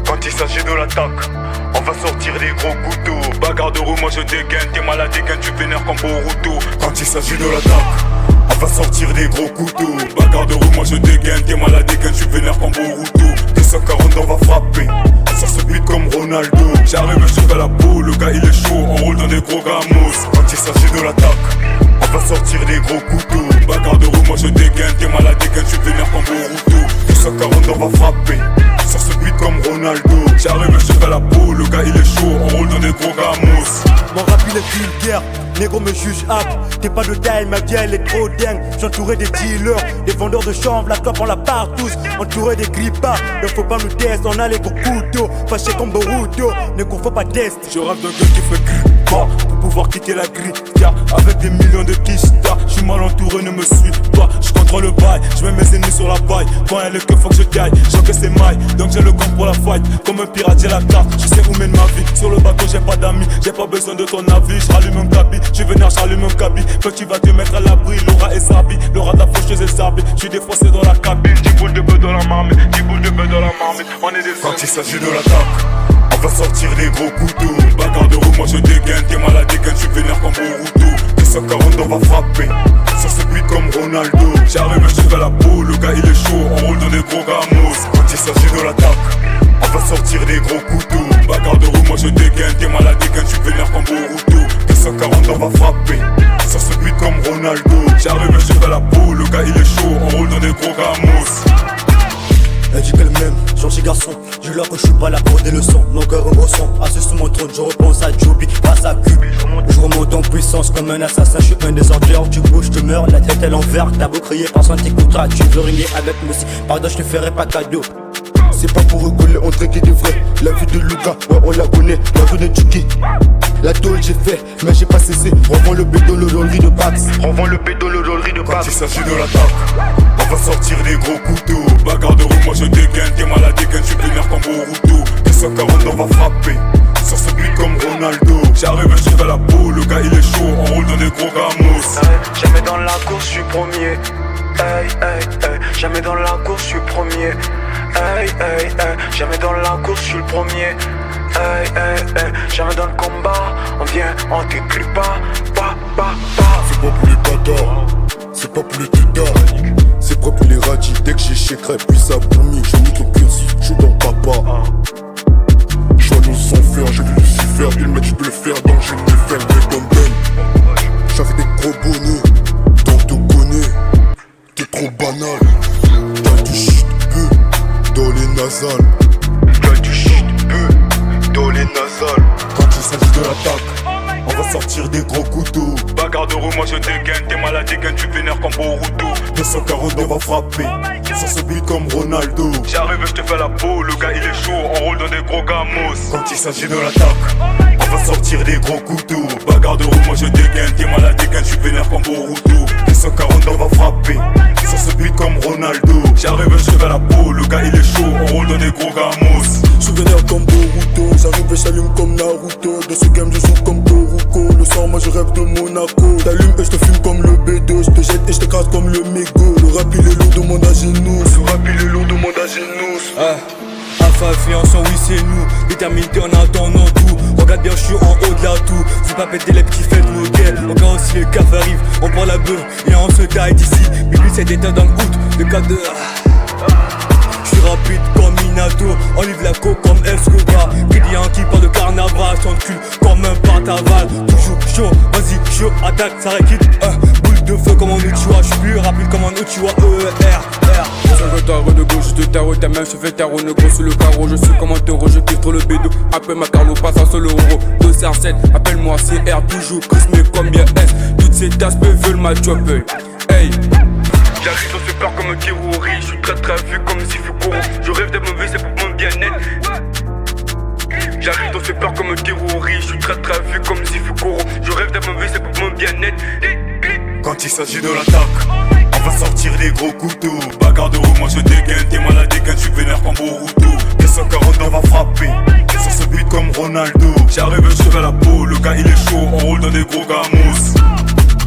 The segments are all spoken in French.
Quand il s'agit de l'attaque, on va sortir des gros couteaux. Bagarre de roue, moi je dégaine, t'es malade, dégaine, tu vénères comme Boruto. Quand il s'agit de l'attaque, on va sortir des gros couteaux. Bagarre de roue, moi je dégaine, t'es malade, dégaine, tu vénères comme Boruto. T'es 140, on va frapper, sur ce beat comme Ronaldo. J'arrive, je fais la boue, le gars il est chaud, on roule dans des gros gamos. Quand il s'agit de l'attaque, on va sortir des gros couteaux. Bagarre de roue, moi je dégaine, t'es malade, dégaine, tu vénères comme Boruto. T'es 140, on va frapper, sur ce beat comme Ronaldo. J'arrive, je fais la peau, le gars il est chaud, on roule dans des gros gamos. Mon rap il est vulgaire, négro me juge hâte. T'es pas de taille, ma vie elle est trop dingue. J'entourais des dealers, des vendeurs de chanvre, la clope on la part tous. Entouré des grippas, ne faut pas nous tester, on a les gros couteaux. Fâché comme Boruto, ne faut pas test. Je rêve d'un gars qui fait grippa, pour pouvoir quitter la grille. Car avec des millions de kistas, j'suis mal entouré, ne me suis pas. J'contrôle le bail, j'mets mes ennemis sur la paille. Quand elle est que faut que je gagne, j'encaisse ses mailles. Donc j'ai le compte pour la fight, comme un pirate j'ai la carte. Je sais où mène ma vie, sur le bateau j'ai pas d'amis. J'ai pas besoin de ton avis, j'rallume un cabi. J'suis vénère, j'rallume un cabi. Quand tu vas te mettre à l'abri, Laura est sabie. Laura de la faucheuse est sabie. J'suis défoncé dans la cabine, 10 boules de bœuf dans la marmite, 10 boules de bœuf dans la marmite. On est des quand il s'agit de l'attaque, on va sortir des gros couteaux. Bagarre de roue, moi je dégaine, t'es malade, dégaine, j'suis vénère comme Boruto. T'es 140, on va frapper, sur ce beat comme Ronaldo. J'arrive, je fais la peau, le gars il est chaud, on roule dans des gros gamos. Quand il s'agit de l'attaque, on va sortir des gros couteaux. Bagarre de roue, moi je dégaine, t'es malade, dégaine, j'suis vénère comme Boruto. T'es 140, on va frapper, sur ce beat comme Ronaldo. J'arrive, je fais la peau, le gars il est chaud, on roule dans des gros gamos. Elle dit qu'elle m'aime, gentil garçon. Dis leur que je suis pas là pour des leçons. Mon cœur me ressent, assis sous mon trône. Je repense à Joby, pas à Cube. Je remonte en puissance comme un assassin. Je suis un désordre, tu bouges, tu meurs. La tête à l'envers, t'as beau crier, personne t'écoutera. Tu veux rimer avec moi aussi, pardon, je te ferai pas cadeau. C'est pas pour rigoler, on traque des vrais. La vie de Lucas, ouais on la connaît. La vie de Chucky, la tôle j'ai fait, mais j'ai pas cessé. Revends le béton, le dollerie de Pax. Revends le béton, le dollerie de Pax. Quand il s'agit de l'attaque, on va sortir des gros couteaux. Bagarre de roue, moi je dégaine, t'es malade, dégaine, j'suis vénère comme Boruto. T'es 140, on va frapper, sur ce beat comme Ronaldo. J'arrive, je fais la peau, le gars il est chaud, on roule dans des gros gamos. Jamais dans la course, je suis premier. Hey, hey, hey. Jamais dans la course, je suis premier. Hey, hey, hey. Jamais dans la course, je suis le premier. Hey, hey, hey. Jamais dans le combat, on vient, on t'écrit pas. C'est pas pour les bâtards, c'est pas pour les tutards. C'est pas pour les radis, dès que j'ai chécré, puis ça bourmi. J'ai mis ton cursi, je suis dans papa. Je vois dans son fer, j'ai vu Lucifer. Il m'a dit de le faire, donc j'ai dû faire des dumbbells. J'avais des gros bonnets, donc te connais. T'es trop banal, t'as du shit peu dans les nasales. T'as du shit peu dans les nasales. Quand il s'agit de l'attaque, on va sortir des gros couteaux. Bagarre de roue, moi je dégaine, t'es malade, dégaine, tu vénères comme Boruto. 240, on va frapper, sur ce beat comme Ronaldo. J'arrive, je te fais la peau, le gars il est chaud, on roule dans des gros gamos. Quand il s'agit de l'attaque, on va sortir des gros couteaux. Bagarre de roue, moi je dégaine, t'es malade, dégaine, tu vénères comme Boruto. 240, on va frapper, sur ce beat comme Ronaldo. J'arrive, je te fais la peau, le gars il est chaud, on roule dans des gros gamos. Souvenir comme Boruto, j'arrive et j'allume comme Naruto. Dans ce game je joue comme Boruko. Le soir moi je rêve de Monaco. T'allumes et je te fume comme le B2. Je te jette et je te casse comme le mégot. Le rap il est lourd, demande à Genous. Le rap il est lourd, demande à Genous. Alpha fiançon, oui c'est nous. Déterminé en attendant tout. Regarde bien, je suis en haut de la tour. Faut pas péter les petits fêtes modèles. Encore aussi les cafes arrivent. On prend la bœuf et on se taille d'ici. Bibi c'est éteint dans le août. Le cas de. J'suis rapide comme Minato. On livre la coke comme Escobar. Client qui parle de carnaval. Son cul comme un pataval. Toujours chaud, vas-y chaud, attaque, ça réquitte. Boule de feu comme un Uchiwa. J'suis plus rapide comme un Uchiwa. Je tarot de gauche, je te tarot, ta main se fait tarot, ne gros sur le carreau, je suis comme un taureau, je kiffe trop le bédo. Appelle ma Carlo, passe un solo euro, 2 CR7, appelle-moi CR, toujours Chris, mais combien S, toutes ces tasses veulent ma job, hey. J'arrive dans ce peur comme un Kiruri, je suis très vu comme Zifukuro, je rêve d'être mauvais, c'est pour mon bien-être. J'arrive dans ce peur comme un Kiruri, je suis très vu comme Zifukuro, je rêve d'être mauvais, c'est pour mon bien-être. Quand il s'agit de l'attaque, on On va sortir des gros couteaux. Bagarre de roue, moi je dégaine. T'es malade dégaine, tu vénère comme Boruto. 240 on va frapper. Sur ce beat comme Ronaldo. J'arrive, je vais la peau. Le gars il est chaud, on roule dans des gros gamos.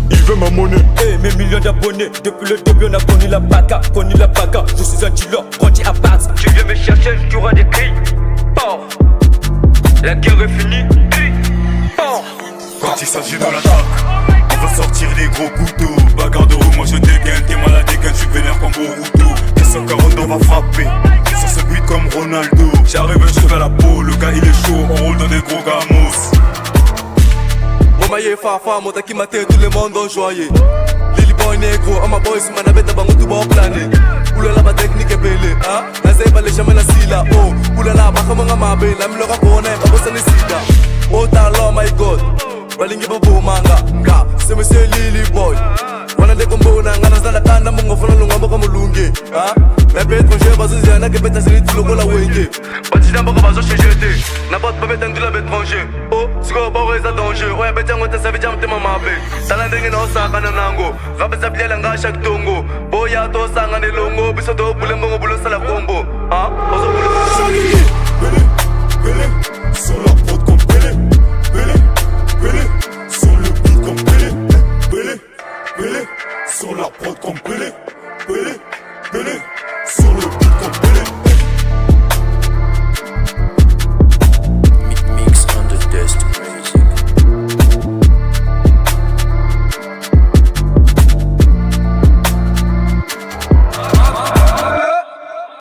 Il veut ma monnaie. Hey, mes millions d'abonnés, depuis le début on a connu la bagarre, connu la bagarre. Je suis un dealer, grandi à Pax. Tu viens me chercher, tu auras des cris. Oh. La guerre est finie. Oh. Quand il s'agit de l'attaque, on va sortir des gros couteaux. Bagarre de roue, moi je dégaine. T'es malade dégaine, tu vénère comme Boruto. 240 on va frapper. Sur ce beat comme Ronaldo. J'arrive, je vais la peau. Le gars il est chaud, on roule dans des gros gamos. Maye fafa, mota qui matin tout le monde enjoyé. Lily boy négro, on my boys, man, abeta bango tout bon plané. Oulala, ma technique est belée, hein. La zé pas les jamais la sila, oh. Oulala, ma kama nga mabe, la mlora kone, ma bossa ne sida. Oh, talon, my god. Balingi babo manga, nga. C'est monsieur Lily boy. Wana de kombo na ngana zala kanda mungo fona lunga mboka mulunge, hein. La bête étranger, bazo zana que bête c'est le la wenge. Bati d'amba que bazo jeté. N'importe pas bête de la bête étranger. Oh, c'est quoi pas ouais ça danger. Ouais bête on te savait jamais mama be. Talendenge na osaka na nango. Rabe saplia langa chaque tongo. Boya to sanga ne longo, biso to bule mbongo bulo sala kombo.